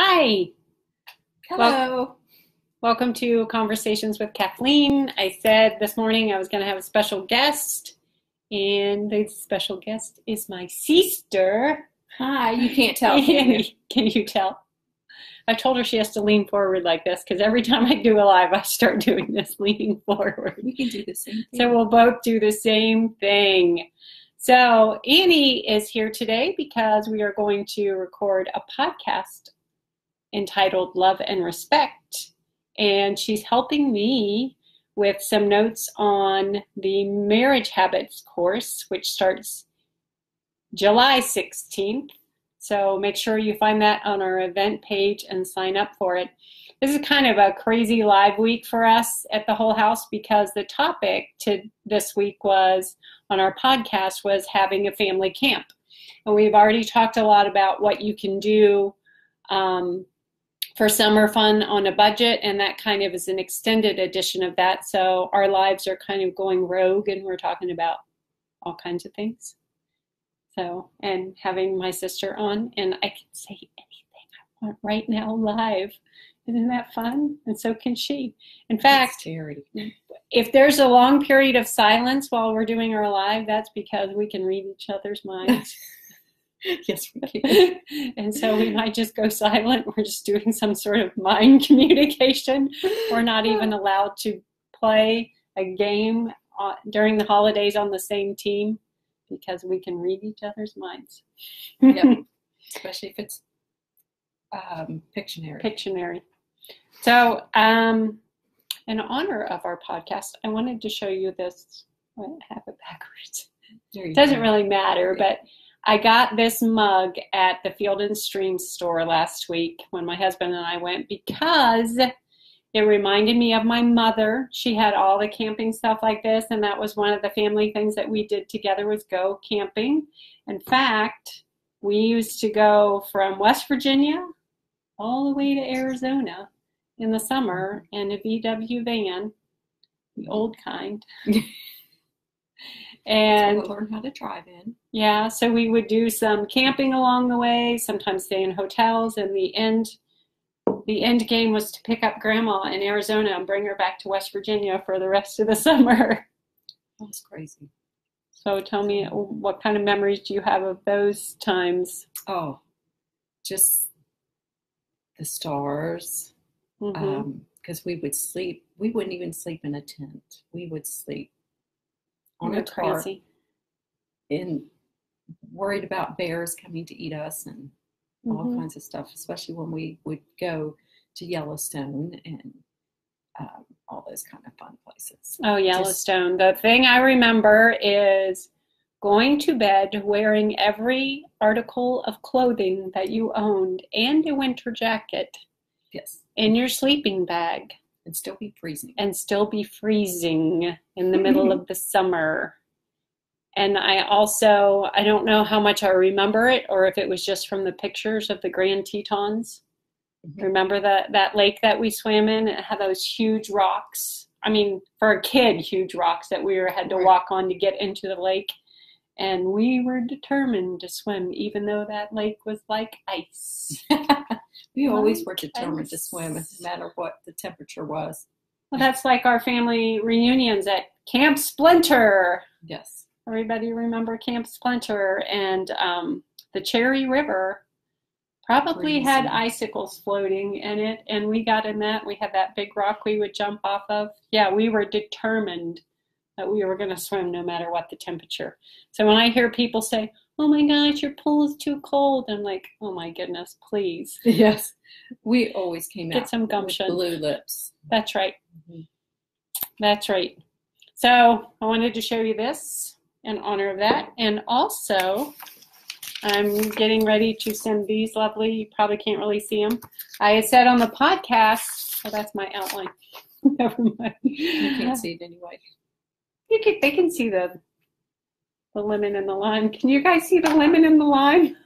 Hi. Hello. Welcome to Conversations with Kathleen. I said this morning I was going to have a special guest, and the special guest is my sister. Hi. You can't tell, can you? Can you tell? I told her she has to lean forward like this because every time I do a live, I start doing this, leaning forward. We can do the same thing. So we'll both do the same thing. So Annie is here today because we are going to record a podcast entitled Love and Respect. And she's helping me with some notes on the Marriage Habits course, which starts July 16th. So make sure you find that on our event page and sign up for it. This is kind of a crazy live week for us at the Whole House because the topic to this week was on our podcast was having a family camp. And we've already talked a lot about what you can do for summer fun on a budget, and that kind of is an extended edition of that. So our lives are kind of going rogue, and we're talking about all kinds of things. So, and having my sister on, and I can say anything I want right now live. Isn't that fun? And so can she. In fact, if there's a long period of silence while we're doing our live, that's because we can read each other's minds. Yes, we can. And so we might just go silent. We're just doing some sort of mind communication. We're not even allowed to play a game during the holidays on the same team because we can read each other's minds. Yep. Especially if it's Pictionary. Pictionary. So in honor of our podcast, I wanted to show you this. I have it backwards. It doesn't really matter, but I got this mug at the Field and Stream store last week when my husband and I went because it reminded me of my mother. She had all the camping stuff like this, and that was one of the family things that we did together was go camping. In fact, we used to go from West Virginia all the way to Arizona in the summer in a VW van, the old kind. And so we'll learn how to drive in. Yeah, so we would do some camping along the way, sometimes stay in hotels, and the end game was to pick up Grandma in Arizona and bring her back to West Virginia for the rest of the summer. That was crazy. So tell me, what kind of memories do you have of those times? Oh, just the stars. Because we would sleep. We wouldn't even sleep in a tent. We would sleep on a tarp and worried about bears coming to eat us and all kinds of stuff, especially when we would go to Yellowstone and all those kind of fun places. Oh, Yellowstone. The thing I remember is going to bed wearing every article of clothing that you owned and a winter jacket. Yes. In your sleeping bag. And still be freezing. In the middle of the summer. And I don't know how much I remember it or if it was just from the pictures of the Grand Tetons. Remember that lake that we swam in? It had those huge rocks. I mean, for a kid, huge rocks that we had to walk on to get into the lake. And we were determined to swim, even though that lake was like ice. We always were determined to swim, no matter what the temperature was. Well, that's like our family reunions at Camp Splinter. Yes. Everybody remember Camp Splinter, and the Cherry River probably had icicles floating in it, and we got in that. We had that big rock we would jump off of. Yeah, we were determined that we were going to swim no matter what the temperature. So when I hear people say, "Oh my gosh, your pool is too cold," I'm like, "Oh my goodness, please." Yes. We always came out Get some gumption. With blue lips. That's right. That's right. So I wanted to show you this in honor of that. And also, I'm getting ready to send these lovely, you probably can't really see them. I had said on the podcast, that's my outline. Never mind. You can't see it anyway. They can see the lemon and the lime. Can you guys see the lemon and the lime?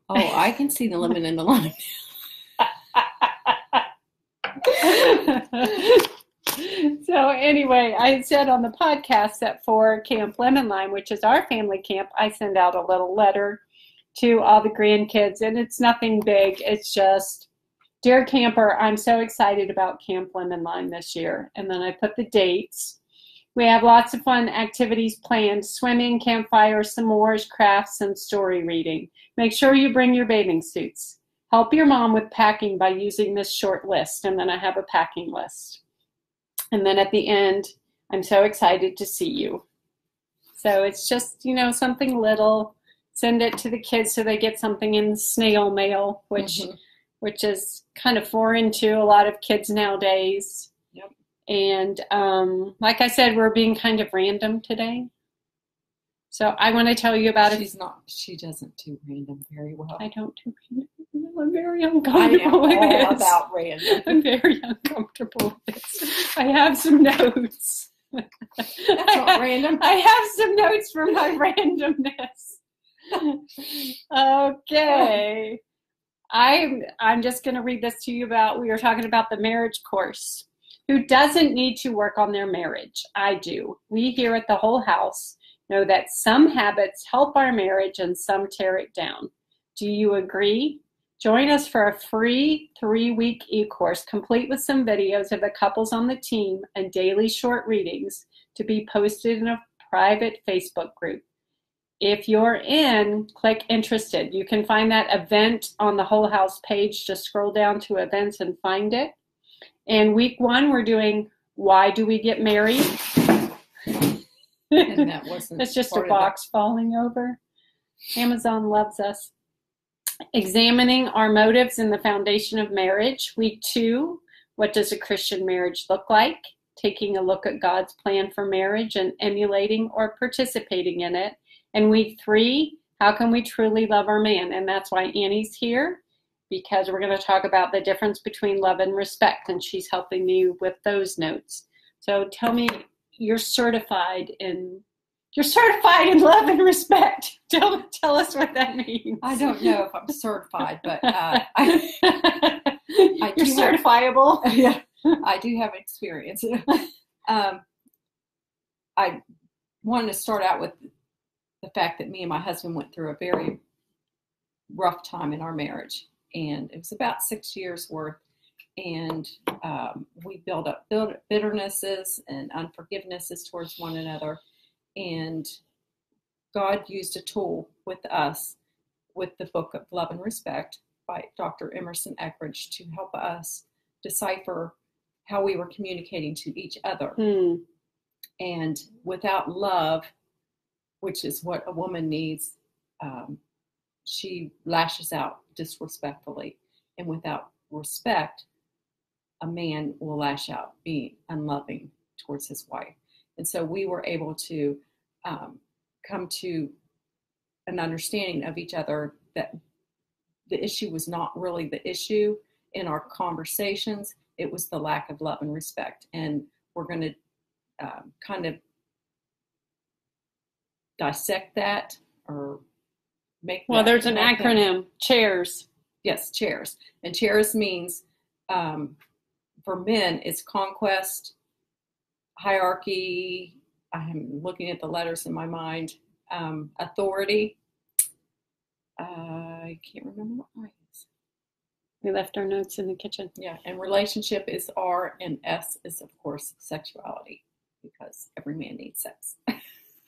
Oh, I can see the lemon and the lime. So anyway, I said on the podcast that for Camp Lemon Lime, which is our family camp, I send out a little letter to all the grandkids, and it's nothing big. It's just, dear camper, I'm so excited about Camp Lemon Lime this year. And then I put the dates. We have lots of fun activities planned: swimming, campfire, s'mores, crafts, and story reading. Make sure you bring your bathing suits. Help your mom with packing by using this short list. And then I have a packing list. And then at the end, I'm so excited to see you. So it's just, something little. Send it to the kids so they get something in snail mail, which is kind of foreign to a lot of kids nowadays. Yep. And like I said, we're being kind of random today. So I want to tell you about it. She doesn't do random very well. I don't do random. I'm very uncomfortable with this. All about random. I'm very uncomfortable with this. I have some notes. That's not random. I have some notes for my randomness. Okay. I'm just going to read this to you we were talking about the marriage course. Who doesn't need to work on their marriage? I do. We here at the Whole House know that some habits help our marriage and some tear it down. Do you agree? Join us for a free 3-week e-course complete with some videos of the couples on the team and daily short readings to be posted in a private Facebook group. If you're in, click interested. You can find that event on the Whole House page. Just scroll down to events and find it. In week 1, we're doing Why Do We Get Married? And that wasn't It's just a box falling over. Amazon loves us. Examining our motives in the foundation of marriage. Week 2, what does a Christian marriage look like? Taking a look at God's plan for marriage and emulating or participating in it. And week 3, how can we truly love our man? And that's why Annie's here, because we're going to talk about the difference between love and respect, and she's helping me with those notes. So tell me, you're certified in love and respect. Tell us what that means. I don't know if I'm certified, but you're certifiable. Yeah, I do have experience. I wanted to start out with the fact that me and my husband went through a very rough time in our marriage, and it was about 6 years worth. And we built up bitternesses and unforgivenesses towards one another. And God used a tool with us, with the book of Love and Respect by Dr. Emerson Eckridge, to help us decipher how we were communicating to each other. And without love, which is what a woman needs, she lashes out disrespectfully. And without respect, a man will lash out, being unloving towards his wife. And so we were able to come to an understanding of each other that the issue was not really the issue in our conversations. It was the lack of love and respect. And we're going to kind of dissect that, or make Well, there's an acronym, CHAIRS. Yes, CHAIRS. And CHAIRS means, for men, it's conquest, hierarchy, I'm looking at the letters in my mind, authority. I can't remember what mine is. We left our notes in the kitchen. Yeah, and relationship is R, and S is, of course, sexuality, because every man needs sex.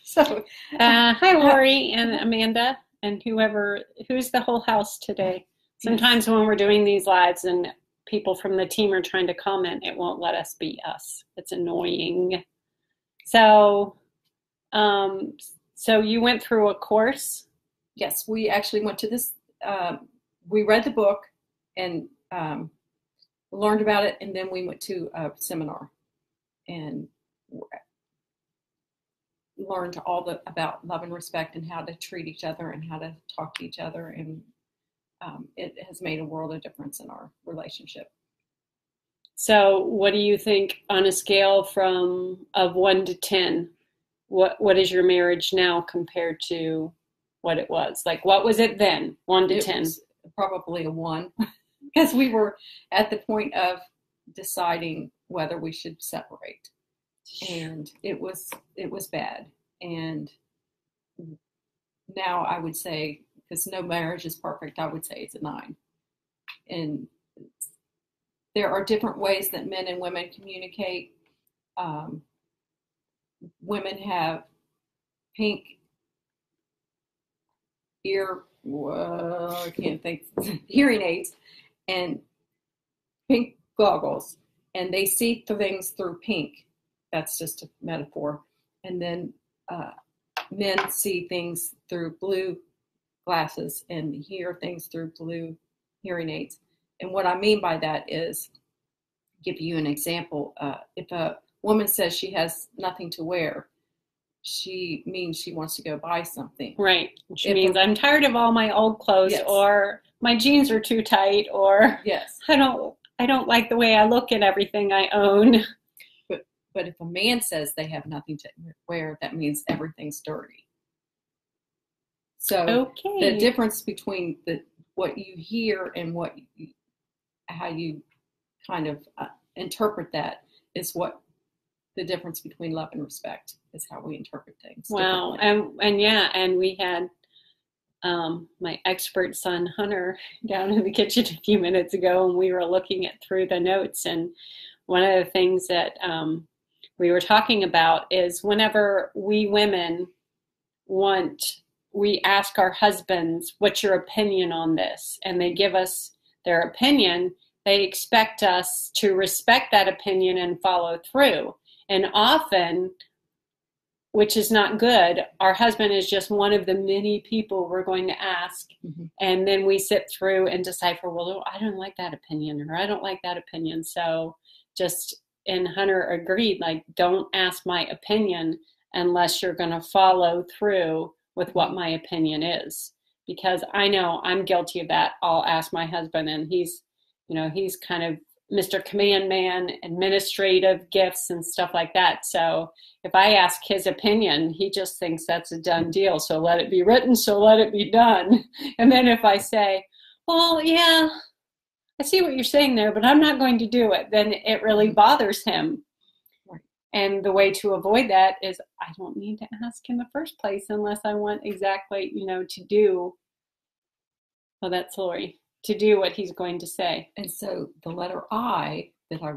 So, hi, Lori and Amanda, and who's the Whole House today. Sometimes when we're doing these lives and people from the team are trying to comment, it won't let us be us. It's annoying. So you went through a course? Yes, we actually went to this. We read the book and learned about it, and then we went to a seminar and learned all about love and respect and how to treat each other and how to talk to each other, and it has made a world of difference in our relationship. So what do you think on a scale of 1 to 10? What is your marriage now compared to what it was? Like, what was it then, 1 to 10? Was probably a 1, because we were at the point of deciding whether we should separate. And it was bad. And now I would say because no marriage is perfect, I would say it's a 9. And there are different ways that men and women communicate. Women have pink I can't think, hearing aids and pink goggles, and they see things through pink. That's just a metaphor. And then men see things through blue glasses and hear things through blue hearing aids. And what I mean by that is, give you an example. If a woman says she has nothing to wear, she means she wants to go buy something. Right. Which means I'm tired of all my old clothes, yes, or my jeans are too tight, or yes, I don't like the way I look at everything I own. But if a man says they have nothing to wear, that means everything's dirty. So the difference between what you hear and how you kind of interpret that is what the difference between love and respect is, how we interpret things. Wow. And we had my expert son Hunter down in the kitchen a few minutes ago, and we were looking through the notes, and one of the things that we were talking about is whenever we women we ask our husbands, what's your opinion on this? And they give us their opinion. They expect us to respect that opinion and follow through. And often, which is not good, our husband is just one of the many people we're going to ask. Mm-hmm. And then we sit through and decipher, well, I don't like that opinion, or I don't like that opinion. So and Hunter agreed, like, don't ask my opinion unless you're going to follow through with what my opinion is. Because I know I'm guilty of that. I'll ask my husband, and he's kind of Mr. Command Man, administrative gifts and stuff like that. So if I ask his opinion, he just thinks that's a done deal. So let it be written, so let it be done. And then if I say, well, yeah, I see what you're saying there, but I'm not going to do it, then it really bothers him. Right. And the way to avoid that is I don't need to ask in the first place unless I want exactly, to do. Oh, that's Lori. To do what he's going to say. And so the letter I that I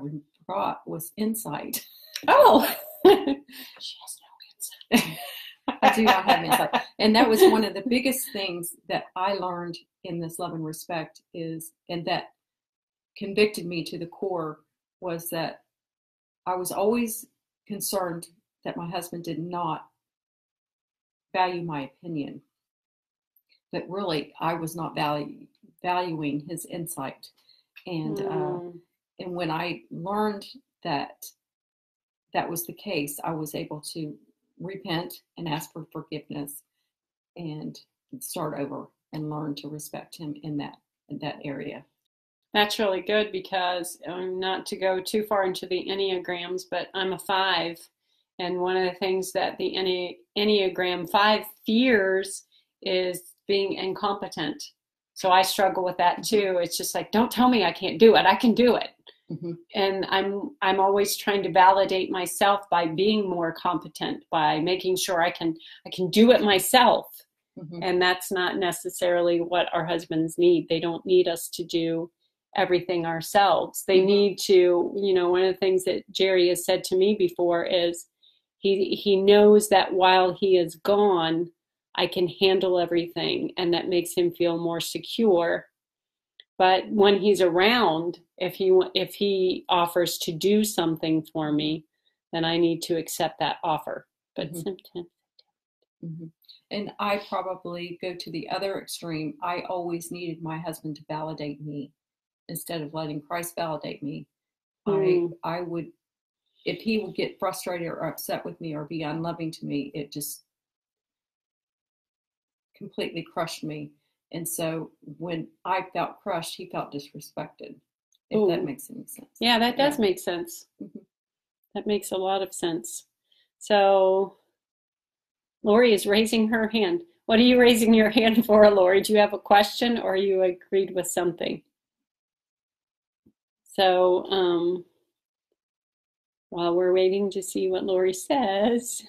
forgot was insight. Oh, she has no insight. I do not have insight. And that was one of the biggest things that I learned in this love and respect and that convicted me to the core, was that I was always concerned that my husband did not value my opinion. But really, I was not valuing his insight. And when I learned that was the case, I was able to repent and ask for forgiveness and start over and learn to respect him in that area. That's really good, because not to go too far into the Enneagrams, but I'm a 5. And one of the things that the Enneagram 5 fears is being incompetent. So I struggle with that too. It's just like, don't tell me I can't do it. I can do it. Mm-hmm. And I'm always trying to validate myself by being more competent, by making sure I can do it myself. Mm-hmm. And that's not necessarily what our husbands need. They don't need us to do everything ourselves. They need to, one of the things that Jerry has said to me before is he knows that while he is gone, I can handle everything, and that makes him feel more secure. But when he's around, if he offers to do something for me, then I need to accept that offer. But sometimes. Mm-hmm. And I probably go to the other extreme. I always needed my husband to validate me instead of letting Christ validate me. I would, if he would get frustrated or upset with me or be unloving to me, it just completely crushed me. And so when I felt crushed, he felt disrespected, if that makes any sense. Yeah, that does make sense. Mm-hmm. That makes a lot of sense. So Lori is raising her hand. What are you raising your hand for, Lori? Do you have a question, or you agreed with something? So while we're waiting to see what Lori says,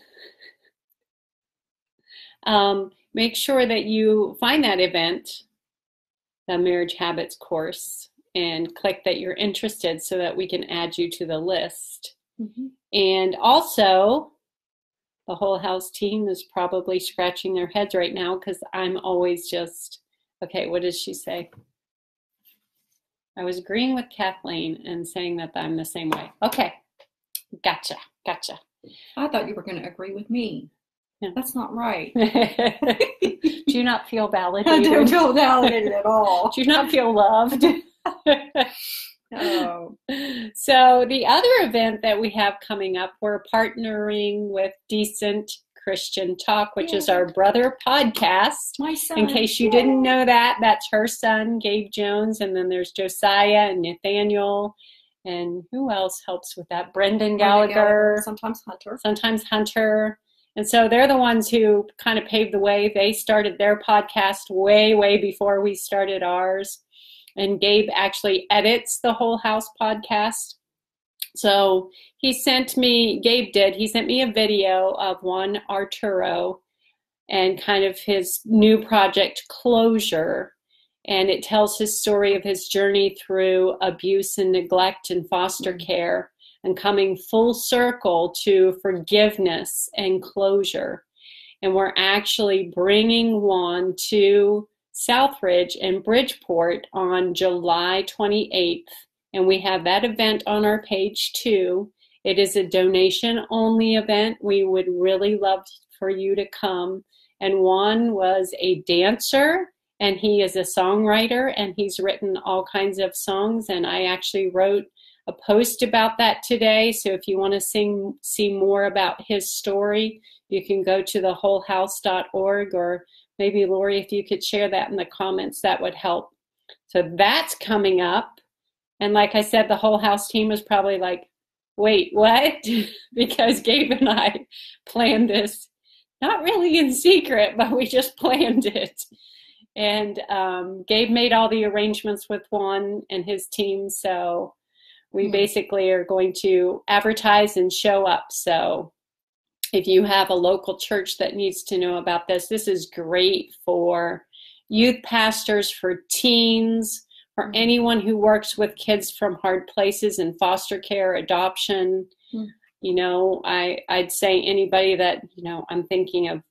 make sure that you find that event, the Marriage Habits course, and click that you're interested so that we can add you to the list. Mm-hmm. And also, the Whole House team is probably scratching their heads right now because I'm always just, okay, what does she say? I was agreeing with Kathleen and saying that I'm the same way. Okay, gotcha. I thought you were going to agree with me. Yeah. That's not right. Do you not feel validated? I don't feel validated at all. Do you not feel loved? Oh. So the other event that we have coming up, we're partnering with Decent Christian Talk, which is our brother podcast. My son. In case you didn't know that, that's her son, Gabe Jones, and then there's Josiah and Nathaniel, and who else helps with that? Brendan Gallagher. Sometimes Hunter. And so they're the ones who kind of paved the way. They started their podcast way before we started ours. And Gabe actually edits the Whole House podcast. So he sent me a video of one Arturo and kind of his new project Closure. And it tells his story of his journey through abuse and neglect and foster care and coming full circle to forgiveness and closure. And we're actually bringing one to Southridge and Bridgeport on July 28th. And we have that event on our page too. It is a donation-only event. We would really love for you to come. And Juan was a dancer, and he is a songwriter, and he's written all kinds of songs. And I actually wrote a post about that today. So if you want to see more about his story, you can go to thewholehouse.org, or maybe Lori, if you could share that in the comments, that would help. So that's coming up. And like I said, the Whole House team was probably like, wait, what? Because Gabe and I planned this, not really in secret, but we just planned it. And Gabe made all the arrangements with Juan and his team. So we basically are going to advertise and show up. So if you have a local church that needs to know about this, this is great for youth pastors, for teens, for anyone who works with kids from hard places in foster care, adoption. You know, I'd say anybody that, you know, I'm thinking of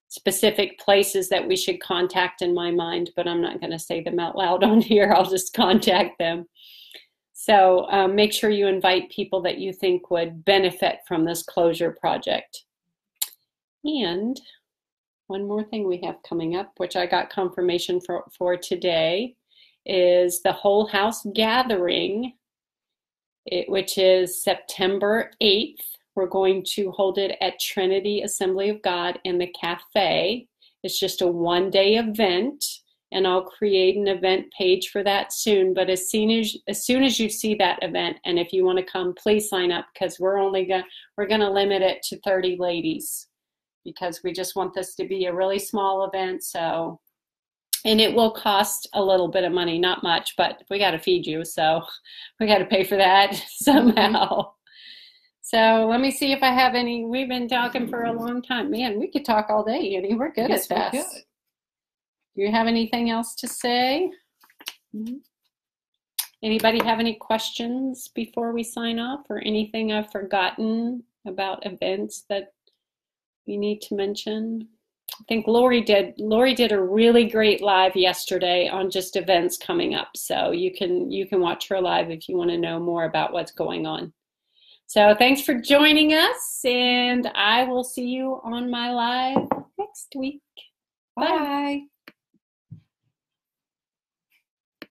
specific places that we should contact in my mind, but I'm not going to say them out loud on here. I'll just contact them. So make sure you invite people that you think would benefit from this closure project. And one more thing we have coming up, which I got confirmation for today, is the Whole House Gathering, which is September 8th. We're going to hold it at Trinity Assembly of God in the cafe. It's just a one-day event, and I'll create an event page for that soon. But as soon as you see that event, and if you want to come, please sign up, because we're going to limit it to 30 ladies, because we just want this to be a really small event. So, and it will cost a little bit of money, not much, but we got to feed you, so we got to pay for that somehow. So let me see if I have any. We've been talking for a long time. Man, we could talk all day, Annie. We're good at this. Do you have anything else to say? Anybody have any questions before we sign off, or anything I've forgotten about events that we need to mention? I think Lori did a really great live yesterday on just events coming up. So you can watch her live if you want to know more about what's going on. So thanks for joining us, and I will see you on my live next week. Bye.